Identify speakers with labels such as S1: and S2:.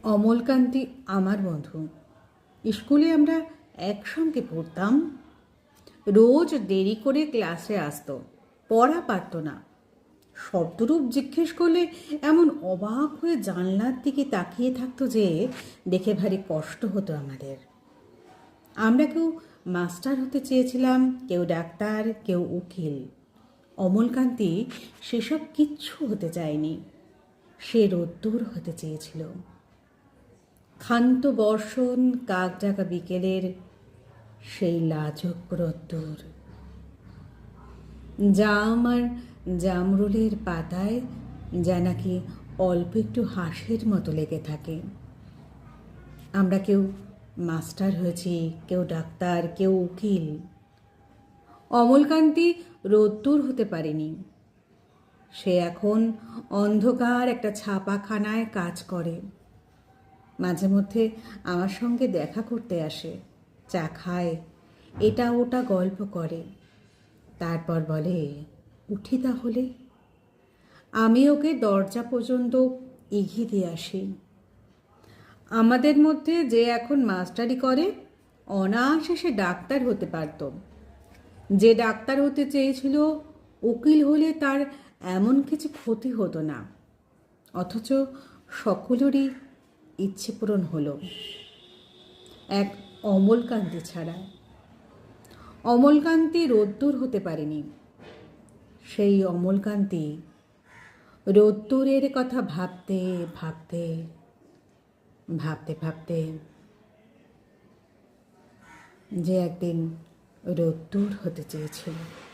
S1: অমলকান্তি আমার বন্ধু। স্কুলে আমরা একসঙ্গে পড়তাম। রোজ দেরি করে ক্লাসে আসতো, পড়া পারত না। শব্দরূপ জিজ্ঞেস করলে এমন অবাক হয়ে জানলার দিকে তাকিয়ে থাকতো যে দেখে ভারী কষ্ট হতো আমাদের। আমরা কেউ মাস্টার হতে চেয়েছিলাম, কেউ ডাক্তার, কেউ উকিল। অমলকান্তি সেসব কিচ্ছু হতে চায়নি। সে রোদ্দুর হতে চেয়েছিল। ক্ষান্ত বর্ষণ, কাকডাকা বিকেলের সেই লাজুক রোদ্দুর। জাম আর জামরুলের পাতায় যা নাকি অল্প একটু হাসির মতো লেগে থাকে। আমরা কেউ মাস্টার হয়েছি, কেউ ডাক্তার, কেউ উকিল। অমলকান্তি রোদ্দুর হতে পারেনি। সে এখন অন্ধকার একটা ছাপাখানায় কাজ করে। মাঝে মধ্যে আমার সঙ্গে দেখা করতে আসে, চা খায়, এটা ওটা গল্প করে। তারপর বলে, উঠি তাহলে। আমি ওকে দরজা পর্যন্ত এগিয়ে দিয়ে আসি। আমাদের মধ্যে যে এখন মাস্টারি করে, অনায়াসে সে ডাক্তার হতে পারত। যে ডাক্তার হতে চেয়েছিল, উকিল হলে তার এমন কিছু ক্ষতি হতো না। অথচ সকলেরই ইচ্ছে পূরণ হলো, এক অমলকান্তি ছাড়া। অমলকান্তি রোদ্দুর হতে পারেনি। সেই অমলকান্তি রোদ্দুরের কথা ভাবতে ভাবতে ভাবতে ভাবতে যে একদিন রোদ্দুর হতে চেয়েছিল।